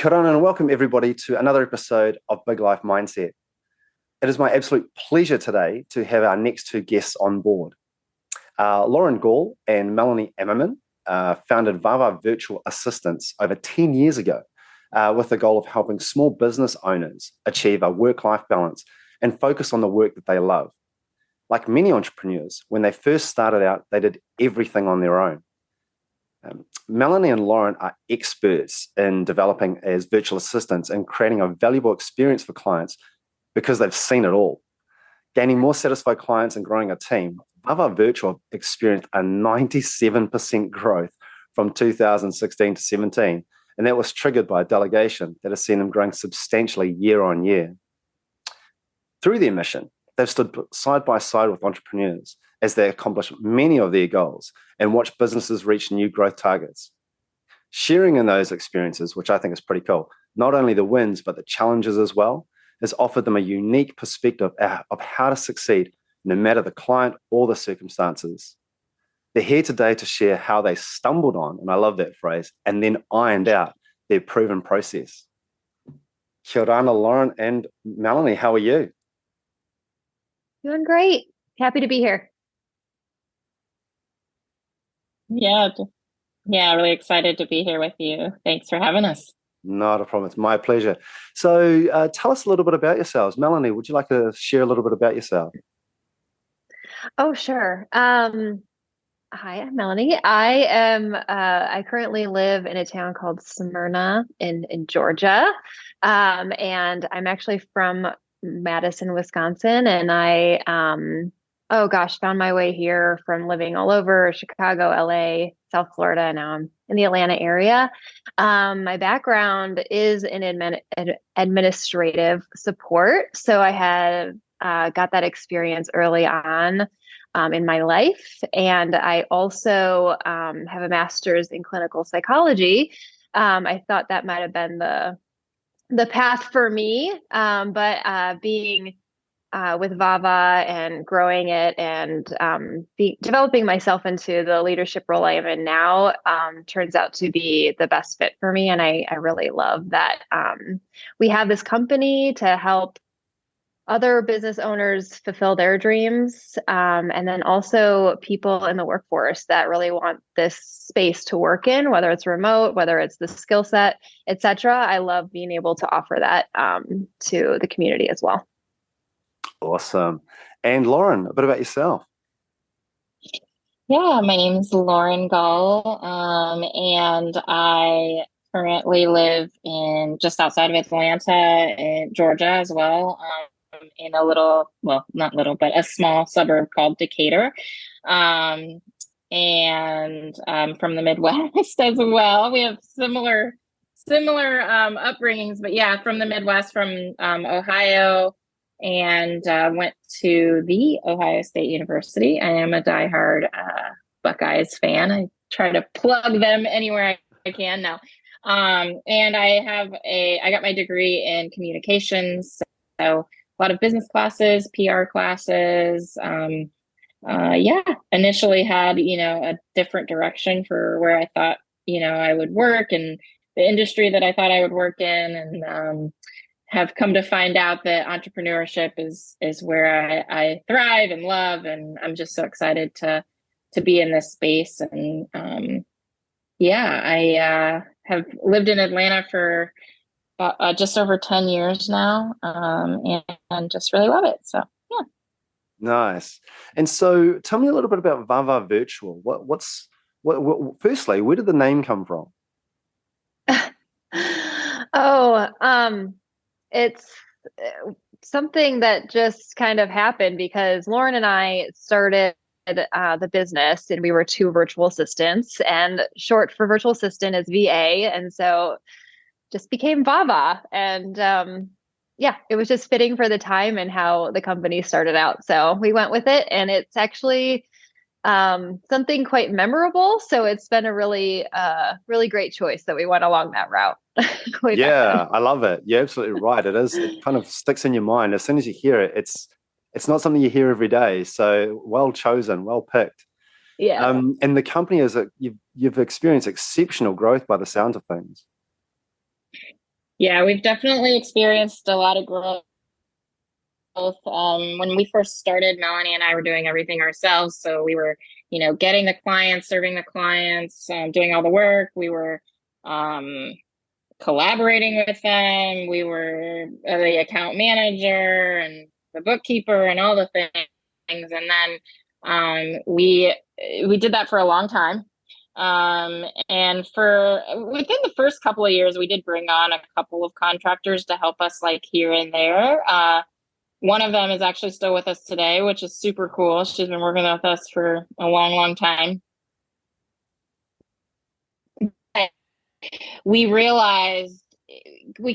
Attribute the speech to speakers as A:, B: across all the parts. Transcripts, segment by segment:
A: Kia ora and welcome everybody to another episode of Big Life Mindset. It is my absolute pleasure today to have our next two guests on board. Lauren Gall and Melanie Ammerman founded VaVa Virtual Assistants over 10 years ago with the goal of helping small business owners achieve a work-life balance and focus on the work that they love. Like many entrepreneurs, when they first started out, they did everything on their own. Melanie and Lauren are experts in developing as virtual assistants and creating a valuable experience for clients because they've seen it all. Gaining more satisfied clients and growing a team, VaVa Virtual experienced a 97% growth from 2016 to 17, and that was triggered by a delegation that has seen them growing substantially year on year. Through their mission, they've stood side by side with entrepreneurs as they accomplish many of their goals and watch businesses reach new growth targets. Sharing in those experiences, which I think is pretty cool, not only the wins, but the challenges as well, has offered them a unique perspective of how to succeed no matter the client or the circumstances. They're here today to share how they stumbled on, and I love that phrase, and then ironed out their proven process. Kia ora, Lauren and Melanie, how are you?
B: Doing great. Happy to be here.
C: Yeah, really excited to be here with you. Thanks for having us.
A: Not a problem. It's my pleasure. So tell us a little bit about yourselves. Melanie, would you like to share a little bit about yourself?
B: Oh, sure. Hi, I'm Melanie. I currently live in a town called Smyrna in Georgia. And I'm actually from Madison, Wisconsin. And I found my way here from living all over Chicago, LA, South Florida. Now I'm in the Atlanta area. My background is in administrative support. So I had got that experience early on in my life. And I also have a master's in clinical psychology. I thought that might have been the path for me, but being with VaVa and growing it and developing myself into the leadership role I am in now turns out to be the best fit for me. And I really love that we have this company to help other business owners fulfill their dreams. And then also people in the workforce that really want this space to work in, whether it's remote, whether it's the skill set, et cetera. I love being able to offer that to the community as well.
A: Awesome. And Lauren, a bit about yourself.
C: Yeah, my name is Lauren Gall, and I currently live in just outside of Atlanta, in Georgia as well, in a little, well, not little, but a small suburb called Decatur. And I'm from the Midwest as well. We have similar upbringings, but yeah, from the Midwest, from Ohio. And went to the Ohio State University. I am a diehard Buckeyes fan. I try to plug them anywhere I can now. And I got my degree in communications. So a lot of business classes, PR classes. Initially had, a different direction for where I thought, I would work and the industry that I thought I would work in. And have come to find out that entrepreneurship is where I thrive and love, and I'm just so excited to be in this space. And I have lived in Atlanta for just over 10 years now, and just really love it. So yeah.
A: Nice. And so, tell me a little bit about VaVa Virtual. Firstly, where did the name come from?
B: It's something that just kind of happened because Lauren and I started the business and we were two virtual assistants, and short for virtual assistant is VA. And so just became VaVa. And it was just fitting for the time and how the company started out. So we went with it, and it's actually something quite memorable. So it's been a really great choice that we went along that route.
A: Yeah, I love it. You're absolutely right. It is. It kind of sticks in your mind. As soon as you hear it, it's not something you hear every day. So well chosen, well picked.
B: Yeah.
A: And the company you've experienced exceptional growth by the sound of things.
C: Yeah, we've definitely experienced a lot of growth. When we first started, Melanie and I were doing everything ourselves. So we were, getting the clients, serving the clients, doing all the work. We were collaborating with them. We were the account manager and the bookkeeper and all the things. And then we did that for a long time. And for within the first couple of years, we did bring on a couple of contractors to help us like here and there. One of them is actually still with us today, which is super cool. She's been working with us for a long, long time. We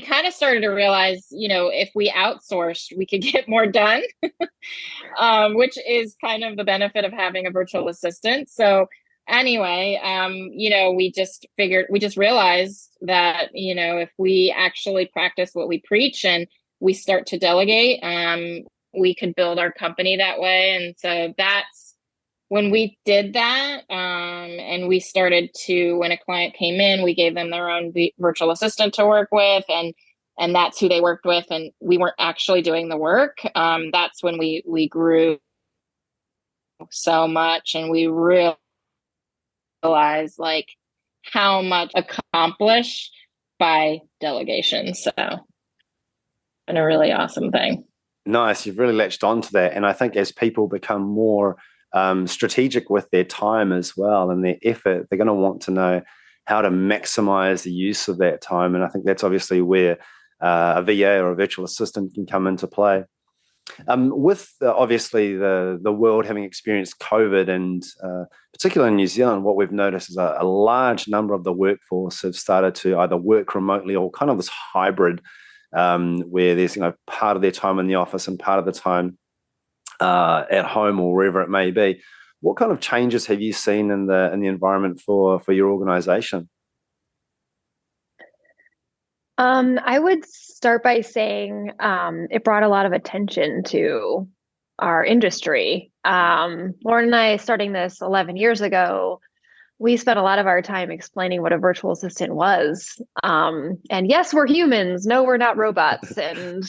C: kind of started to realize, if we outsourced, we could get more done, which is kind of the benefit of having a virtual assistant. So anyway, we just realized that, if we actually practice what we preach and we start to delegate, we could build our company that way. And so that's when we did that, and we started to, when a client came in, we gave them their own virtual assistant to work with, and that's who they worked with, and we weren't actually doing the work. That's when we grew so much, and we realized like how much accomplished by delegation. So, and a really awesome thing.
A: Nice. You've really latched onto that. And I think as people become more strategic with their time as well and their effort, they're going to want to know how to maximize the use of that time. And I think that's obviously where a VA or a virtual assistant can come into play. With obviously the world having experienced COVID, and particularly in New Zealand, what we've noticed is a large number of the workforce have started to either work remotely or kind of this hybrid, where there's part of their time in the office and part of the time at home or wherever it may be. What kind of changes have you seen in the environment for your organization?
B: I would start by saying it brought a lot of attention to our industry. Lauren and I, starting this 11 years ago, we spent a lot of our time explaining what a virtual assistant was. And yes, we're humans. No, we're not robots. And,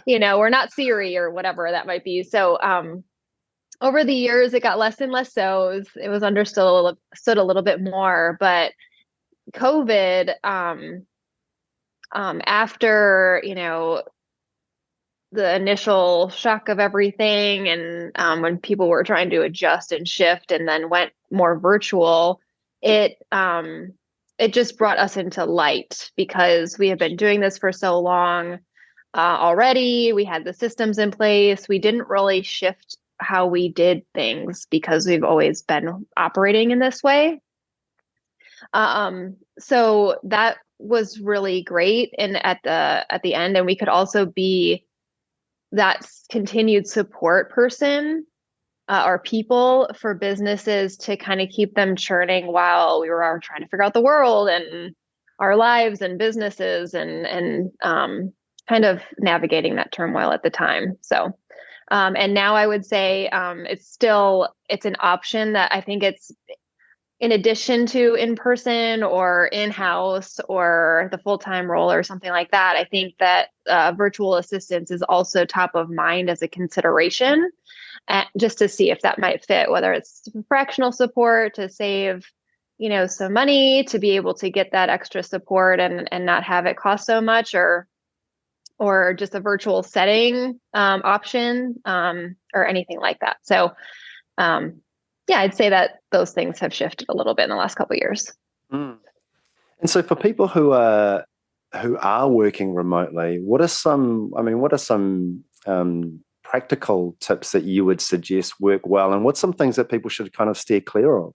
B: we're not Siri or whatever that might be. So over the years, it got less and less so. It was understood a little bit more. But COVID, after, the initial shock of everything, and when people were trying to adjust and shift and then went more virtual, it just brought us into light because we have been doing this for so long already. We had the systems in place. We didn't really shift how we did things because we've always been operating in this way. So that was really great. And at the end, and we could also be that continued support person or people for businesses to kind of keep them churning while we were trying to figure out the world and our lives and businesses and kind of navigating that turmoil at the time. So, and now I would say it's an option that I think it's in addition to in person or in-house or the full-time role or something like that. I think that virtual assistance is also top of mind as a consideration, just to see if that might fit, whether it's fractional support to save, some money to be able to get that extra support and not have it cost so much, or just a virtual setting option or anything like that. So, yeah, I'd say that those things have shifted a little bit in the last couple of years.
A: Mm. And so for people who are working remotely, what are some practical tips that you would suggest work well, and what's some things that people should kind of steer clear of?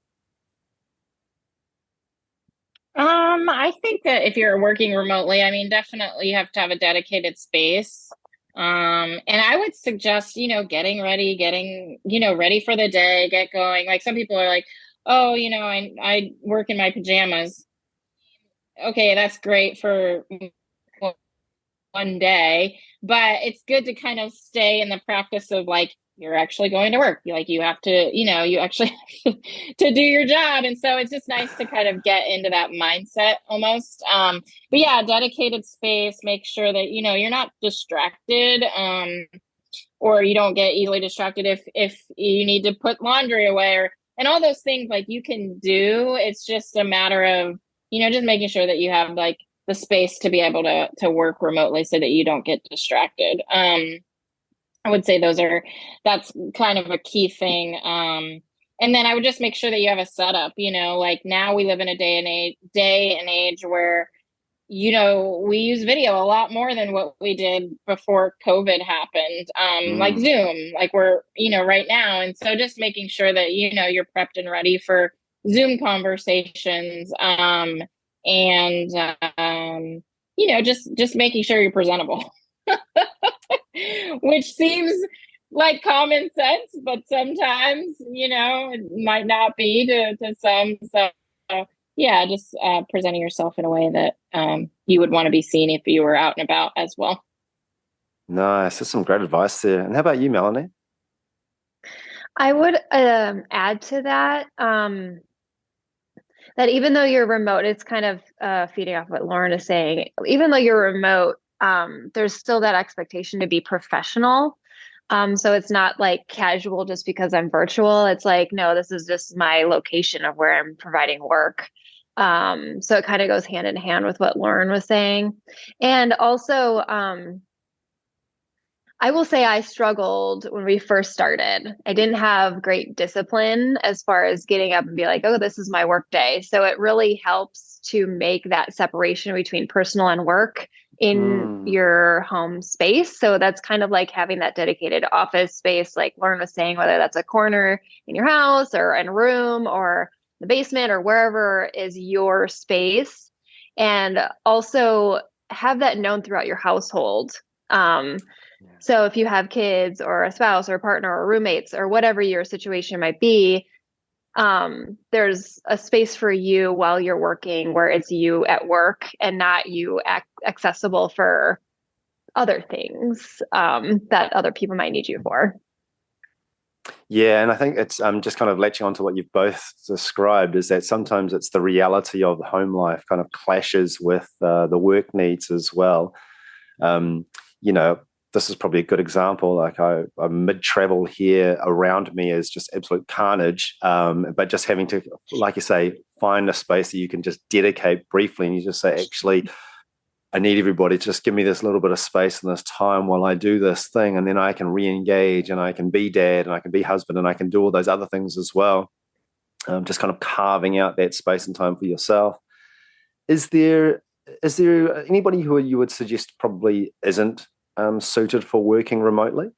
C: I think that if you're working remotely, definitely you have to have a dedicated space. And I would suggest, getting ready for the day, get going. Like some people are like, oh, I work in my pajamas. Okay, that's great for one day. but it's good to kind of stay in the practice of like, you're actually going to work. You have to, you actually have to do your job. And so it's just nice to kind of get into that mindset almost. But yeah, dedicated space, make sure that, you're not distracted, or you don't get easily distracted if you need to put laundry away and all those things like you can do. It's just a matter of, just making sure that you have like the space to be able to work remotely so that you don't get distracted. I would say that's kind of a key thing. And then I would just make sure that you have a setup, like now we live in a day and age where, we use video a lot more than what we did before COVID happened, like Zoom, like we're, right now. And so just making sure that, you're prepped and ready for Zoom conversations, just making sure you're presentable. Which seems like common sense, but sometimes, it might not be to some. So yeah, just presenting yourself in a way that you would want to be seen if you were out and about as well.
A: Nice. That's some great advice there. And how about you, Melanie?
B: I would add to that, that even though you're remote, it's kind of feeding off what Lauren is saying. Even though you're remote, there's still that expectation to be professional. So it's not like casual just because I'm virtual. It's like, no, this is just my location of where I'm providing work. So it kind of goes hand in hand with what Lauren was saying. And also, I will say I struggled when we first started. I didn't have great discipline as far as getting up and be like, oh, this is my work day. So it really helps to make that separation between personal and work in your home space. So that's kind of like having that dedicated office space, like Lauren was saying, whether that's a corner in your house or in a room or the basement or wherever is your space. And also have that known throughout your household. So if you have kids or a spouse or a partner or roommates or whatever your situation might be, there's a space for you while you're working where it's you at work and not you accessible for other things that other people might need you for.
A: Yeah, and I think it's just kind of latching onto what you've both described is that sometimes it's the reality of home life kind of clashes with the work needs as well. This is probably a good example. Like I'm mid-travel here, around me is just absolute carnage. But just having to, like you say, find a space that you can just dedicate briefly, and you just say, actually, I need everybody to just give me this little bit of space and this time while I do this thing, and then I can re-engage and I can be dad and I can be husband and I can do all those other things as well. Just kind of carving out that space and time for yourself. Is there anybody who you would suggest probably isn't suited for working remotely?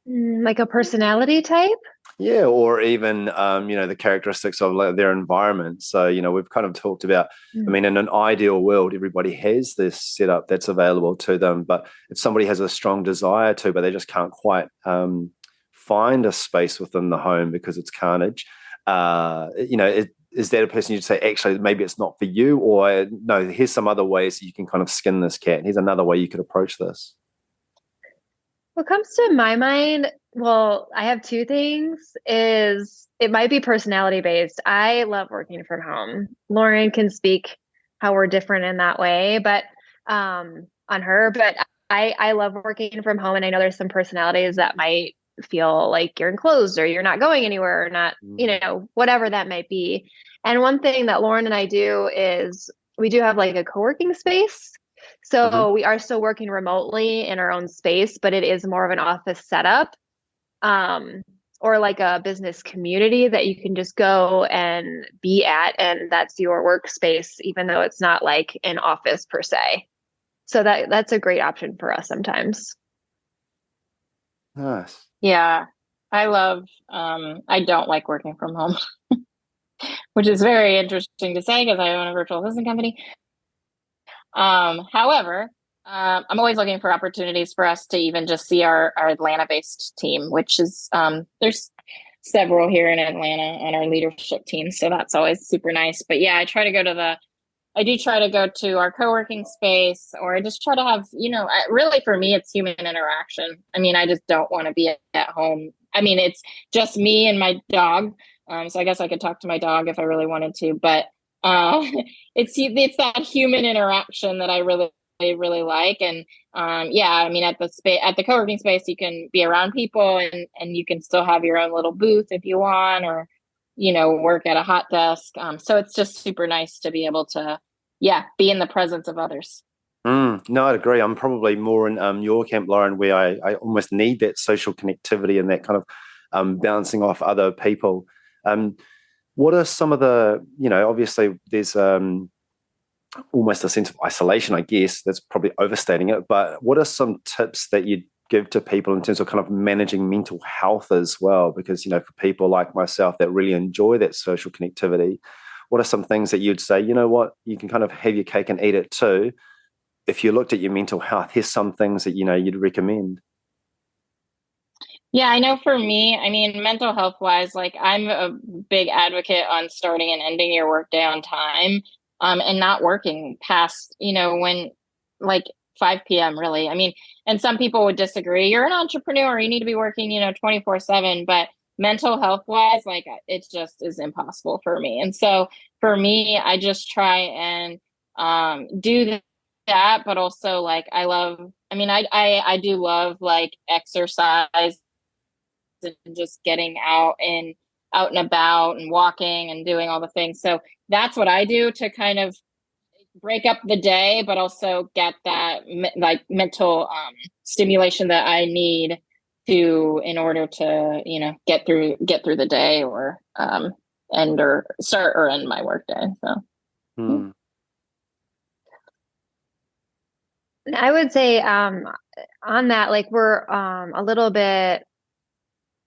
B: Like a personality type?
A: Yeah, or even, the characteristics of their environment. So, we've kind of talked about, I mean, in an ideal world, everybody has this setup that's available to them. But if somebody has a strong desire to, but they just can't quite find a space within the home because it's carnage, is that a person you'd say, actually, maybe it's not for you? Or no, here's some other ways you can kind of skin this cat. Here's another way you could approach this.
B: What comes to my mind, well, I have two things, is it might be personality based. I love working from home. Lauren can speak how we're different in that way, but on her, but I love working from home. And I know there's some personalities that might feel like you're enclosed or you're not going anywhere or not, whatever that might be. And one thing that Lauren and I do is we do have like a co-working space. So we are still working remotely in our own space, but it is more of an office setup, or like a business community that you can just go and be at. And that's your workspace, even though it's not like an office per se. So that's a great option for us sometimes.
A: Nice.
C: Yeah, I don't like working from home, which is very interesting to say because I own a virtual assistant company. However, I'm always looking for opportunities for us to even just see our Atlanta-based team, which is there's several here in Atlanta on our leadership team. So that's always super nice. But yeah, I try to go to I do try to go to our co-working space, or I just try to have, really for me, it's human interaction. I mean, I just don't want to be at home. I mean, it's just me and my dog. So I guess I could talk to my dog if I really wanted to, but it's that human interaction that I really, really like. And yeah, I mean, at the co-working space, you can be around people, and you can still have your own little booth if you want, or work at a hot desk. So it's just super nice to be able to, be in the presence of others.
A: No, I'd agree. I'm probably more in your camp, Lauren, where I almost need that social connectivity and that kind of bouncing off other people. What are some of the, obviously there's almost a sense of isolation, I guess. That's probably overstating it. But what are some tips that you'd give to people in terms of kind of managing mental health as well? Because, for people like myself that really enjoy that social connectivity, what are some things that you'd say, you know what, you can kind of have your cake and eat it too? If you looked at your mental health, here's some things that, you'd recommend.
C: Yeah, I know for me, I mean, mental health wise, like I'm a big advocate on starting and ending your workday on time, and not working past, when like 5 p.m. really. I mean, and some people would disagree. You're an entrepreneur, you need to be working, 24/7, but mental health wise, like it just is impossible for me. And so for me, I just try and do that, but also like I do love like exercise and just getting out and about and walking and doing all the things. So that's what I do to kind of break up the day, but also get that like mental stimulation that I need in order to, get through the day, or end or start or end my work day. So.
B: I would say on that, like we're a little bit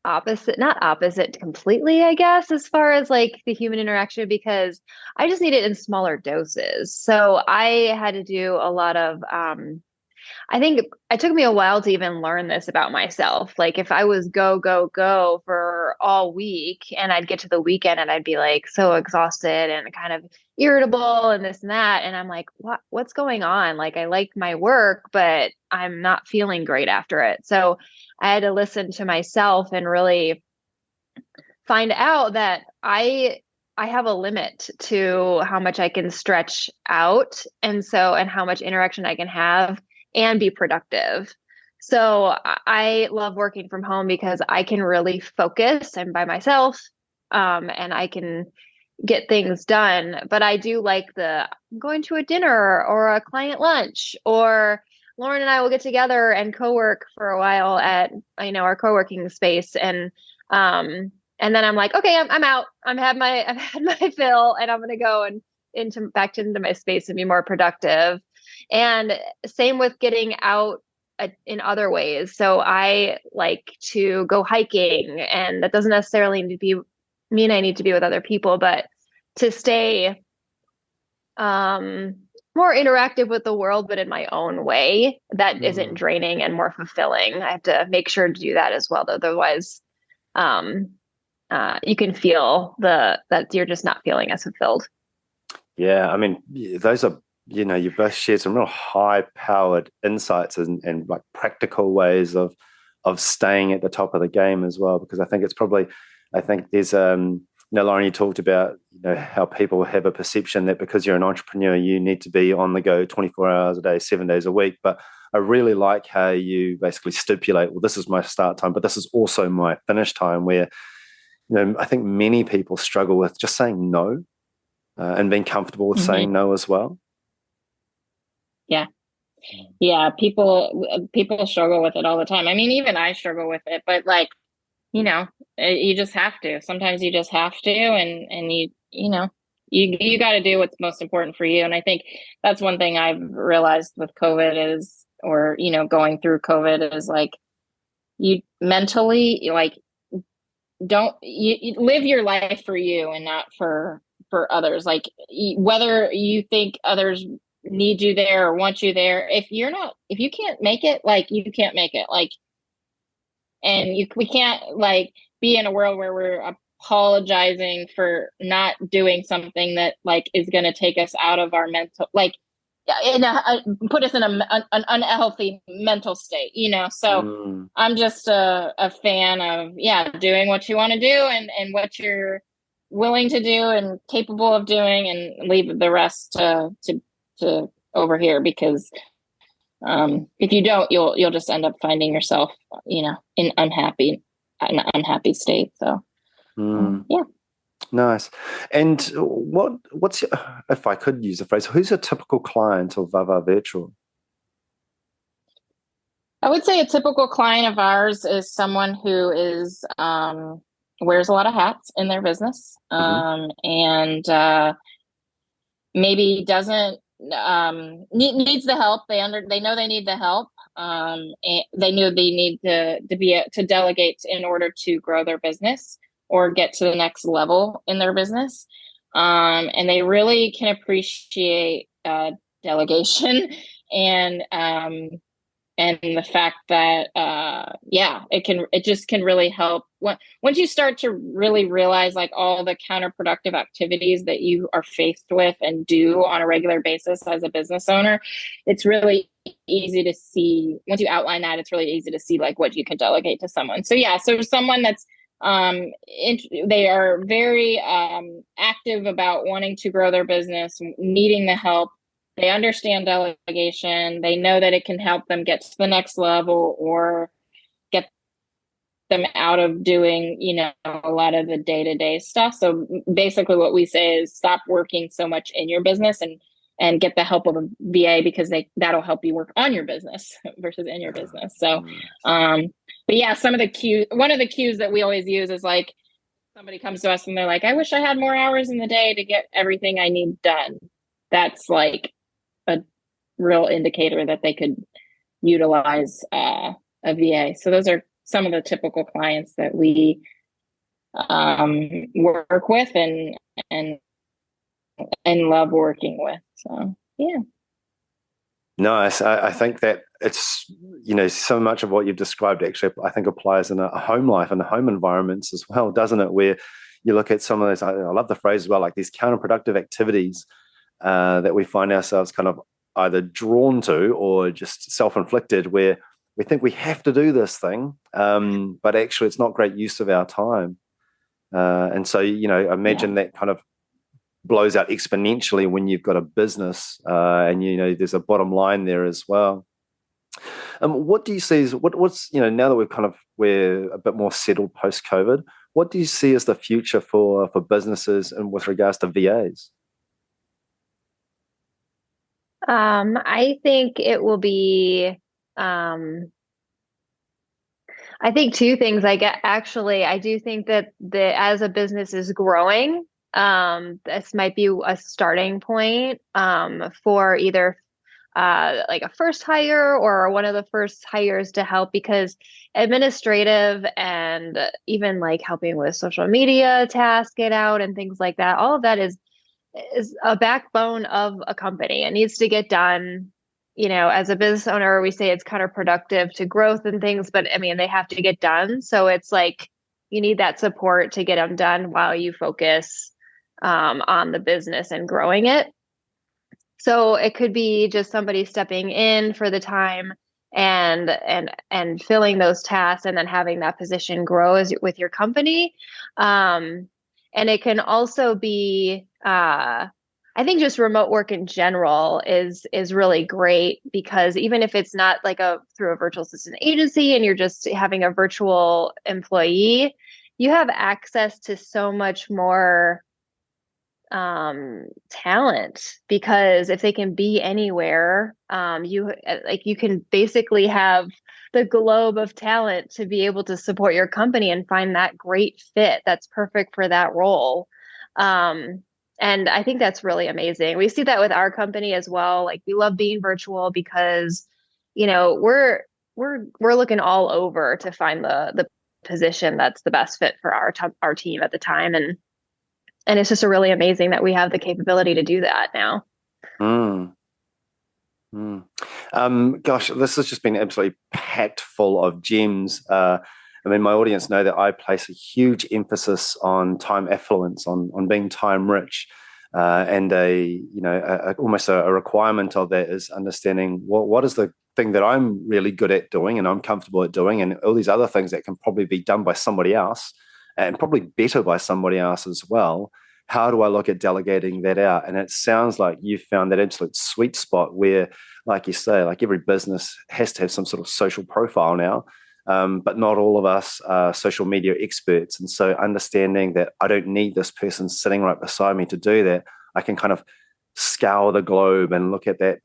B: opposite, not opposite completely, I guess, as far as like the human interaction, because I just need it in smaller doses. So I had to do a lot of I think it took me a while to even learn this about myself. Like if I was go, go, go for all week, and I'd get to the weekend and I'd be like so exhausted and kind of irritable and this and that. And I'm like, what's going on? Like I like my work, but I'm not feeling great after it. So I had to listen to myself and really find out that I have a limit to how much I can stretch out, and how much interaction I can have and be productive. So I love working from home because I can really focus. I'm by myself, and I can get things done. But I do like I'm going to a dinner or a client lunch, or Lauren and I will get together and co-work for a while at our co-working space, and then I'm like, okay, I'm out. I've had my fill, and I'm gonna go and back into my space and be more productive. And same with getting out in other ways. So I like to go hiking, and that doesn't necessarily mean I need to be with other people, but to stay more interactive with the world, but in my own way that isn't draining and more fulfilling. I have to make sure to do that as well. Otherwise, you can feel that you're just not feeling as fulfilled.
A: Yeah, I mean, those are, you both shared some real high-powered insights and like practical ways of staying at the top of the game as well. Because I think there's Lauren, you talked about how people have a perception that because you're an entrepreneur, you need to be on the go 24 hours a day, 7 days a week. But I really like how you basically stipulate, well, this is my start time, but this is also my finish time, where I think many people struggle with just saying no, and being comfortable with saying no as well.
C: Yeah, people struggle with it all the time. I mean, even I struggle with it, but like, you just have to. Sometimes you just have to, and you got to do what's most important for you. And I think that's one thing I've realized with COVID going through COVID is like, you mentally, like, you live your life for you and not for others. Like whether you think others need you there or want you there, if you can't make it, like you can't make it, like, and we can't like be in a world where we're apologizing for not doing something that like is going to take us out of our mental, like put us in an unhealthy mental state, so I'm just a fan of doing what you want to do and what you're willing to do and capable of doing, and leave the rest to over here, because if you don't, you'll just end up finding yourself in an unhappy state. So yeah.
A: Nice. And what's your, if I could use a phrase, who's a typical client of VaVa Virtual?
C: I would say a typical client of ours is someone who is wears a lot of hats in their business, and maybe doesn't needs the help. They know they need the help. And they know they need to delegate in order to grow their business or get to the next level in their business. And they really can appreciate delegation and the fact that it just can really help once you start to really realize like all the counterproductive activities that you are faced with and do on a regular basis as a business owner. It's really easy to see, once you outline that, it's really easy to see like what you can delegate to someone. So someone that's they are very active about wanting to grow their business, needing the help. They understand delegation. They know that it can help them get to the next level or get them out of doing, a lot of the day-to-day stuff. So basically what we say is stop working so much in your business and get the help of a VA, because that'll help you work on your business versus in your business. So, but yeah, one of the cues that we always use is like, somebody comes to us and they're like, I wish I had more hours in the day to get everything I need done. That's like a real indicator that they could utilize a VA. So those are some of the typical clients that we work with and love working with. So yeah.
A: Nice. I think that it's, so much of what you've described actually, I think applies in a home life and home environments as well, doesn't it? Where you look at some of those, I love the phrase as well, like these counterproductive activities that we find ourselves kind of either drawn to or just self-inflicted, where we think we have to do this thing, but actually it's not great use of our time. And so, imagine that kind of blows out exponentially when you've got a business and, there's a bottom line there as well. What do you see as what's, now that we're a bit more settled post-COVID, what do you see as the future for businesses and with regards to VAs?
B: I think it will be, I think two things. I do think that as a business is growing, this might be a starting point for either like a first hire or one of the first hires to help, because administrative and even like helping with social media tasks get out and things like that, all of that is a backbone of a company. It needs to get done. As a business owner, we say it's counterproductive to growth and things, but I mean, they have to get done. So it's like, you need that support to get them done while you focus on the business and growing it. So it could be just somebody stepping in for the time and filling those tasks, and then having that position grow with your company. And it can also be, I think just remote work in general is really great, because even if it's not like through a virtual assistant agency and you're just having a virtual employee, you have access to so much more talent, because if they can be anywhere, you can basically have the globe of talent to be able to support your company and find that great fit that's perfect for that role. And I think that's really amazing. We see that with our company as well. Like, we love being virtual because, we're looking all over to find the position that's the best fit for our team at the time. And it's just really amazing that we have the capability to do that now.
A: Gosh, this has just been absolutely packed full of gems. I mean, my audience know that I place a huge emphasis on time affluence, on being time rich. And almost a requirement of that is understanding what is the thing that I'm really good at doing and I'm comfortable at doing, and all these other things that can probably be done by somebody else and probably better by somebody else as well. How do I look at delegating that out? And it sounds like you found that absolute sweet spot where, like you say, like every business has to have some sort of social profile now. But not all of us are social media experts. And so understanding that I don't need this person sitting right beside me to do that, I can kind of scour the globe and look at that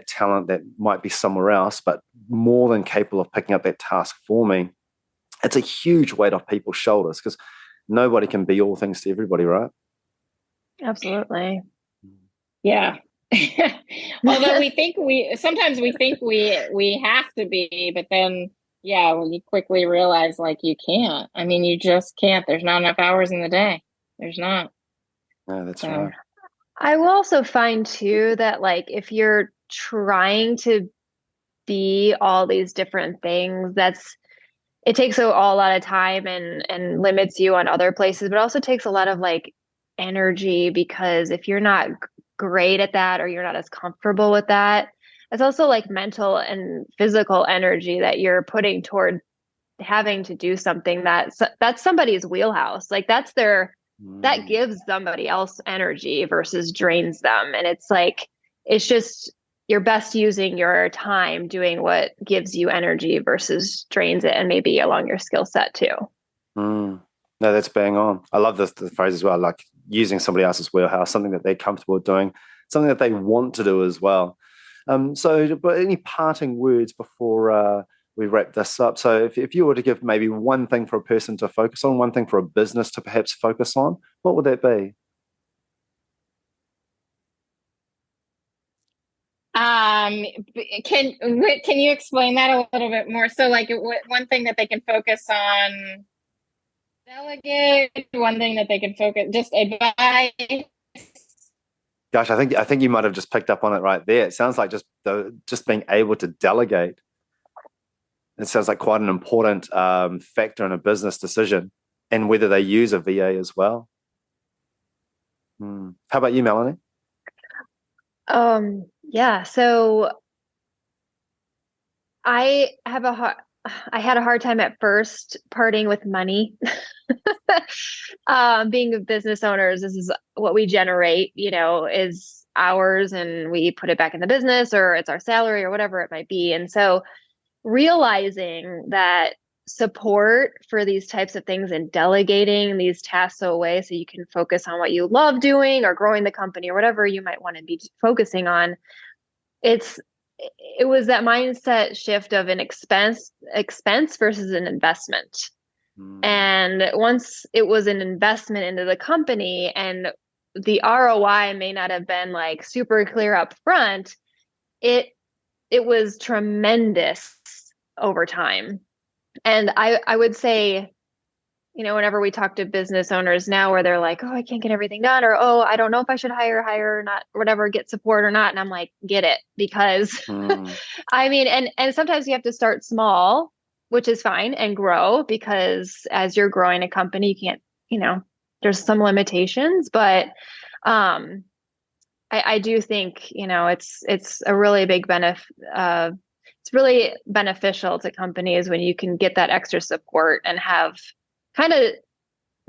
A: talent that might be somewhere else, but more than capable of picking up that task for me. It's a huge weight off people's shoulders because nobody can be all things to everybody, right?
B: Absolutely.
C: Yeah. Although sometimes we think we have to be, but then when you quickly realize like you can't. I mean, you just can't. There's not enough hours in the day. There's not.
A: No, that's right.
B: I will also find too that like if you're trying to be all these different things, it takes a lot of time and limits you on other places, but also takes a lot of like energy, because if you're not great at that or you're not as comfortable with that, it's also like mental and physical energy that you're putting toward having to do something that's somebody's wheelhouse. Like that gives somebody else energy versus drains them. And it's like, it's just, you're best using your time doing what gives you energy versus drains it, and maybe along your skill set too.
A: No, that's bang on. I love the phrase as well, like using somebody else's wheelhouse, something that they're comfortable doing, something that they want to do as well. But any parting words before we wrap this up? So if you were to give maybe one thing for a person to focus on, one thing for a business to perhaps focus on, what would that be?
C: Can you explain that a little bit more? So like one thing that they can focus on, delegate, one thing that they can focus, just advice.
A: Gosh, I think you might have just picked up on it right there. It sounds like just being able to delegate. It sounds like quite an important factor in a business decision, and whether they use a VA as well. How about you, Melanie?
B: Yeah. So I had a hard time at first parting with money. Being business owners, this is what we generate, is hours, and we put it back in the business, or it's our salary or whatever it might be. And so realizing that support for these types of things and delegating these tasks away so you can focus on what you love doing or growing the company or whatever you might want to be focusing on, it was that mindset shift of an expense versus an investment. And once it was an investment into the company, and the ROI may not have been like super clear up front, it was tremendous over time. And I would say, whenever we talk to business owners now where they're like, oh, I can't get everything done, or, oh, I don't know if I should hire or not, or whatever, get support or not. And I'm like, get it, because I mean, and sometimes you have to start small, which is fine, and grow, because as you're growing a company, you can't, there's some limitations, but I do think, it's a really big benefit. It's really beneficial to companies when you can get that extra support and have kind of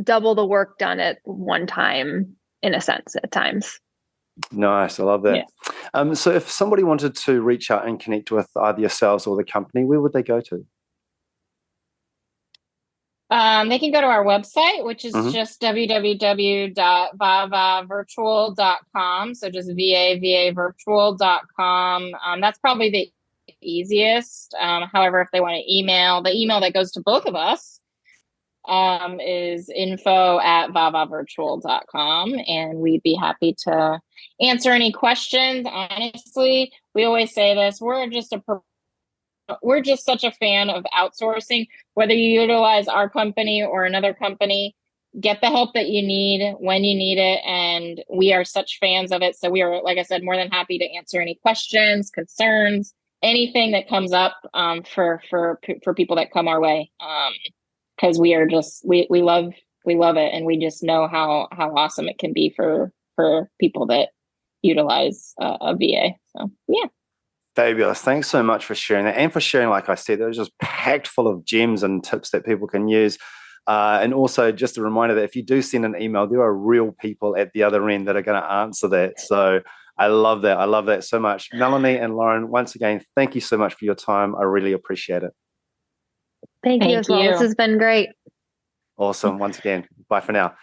B: double the work done at one time, in a sense, at times.
A: Nice. I love that. Yeah. So if somebody wanted to reach out and connect with either yourselves or the company, where would they go to?
C: They can go to our website, which is just www.vavavirtual.com. So just VaVaVirtual.com. That's probably the easiest. However, if they want to email, the email that goes to both of us is info@vavavirtual.com, and we'd be happy to answer any questions. Honestly, we always say this, we're just such a fan of outsourcing. Whether you utilize our company or another company, get the help that you need when you need it. And we are such fans of it. So we are, like I said, more than happy to answer any questions, concerns, anything that comes up for people that come our way. because we love it, and we just know how awesome it can be for people that utilize a VA. So yeah.
A: Fabulous. Thanks so much for sharing that, and for sharing, like I said, it was just packed full of gems and tips that people can use. And also just a reminder that if you do send an email, there are real people at the other end that are going to answer that. So I love that. I love that so much. Melanie and Lauren, once again, thank you so much for your time. I really appreciate it.
B: Thank you as well. This has been great.
A: Awesome. Once again, bye for now.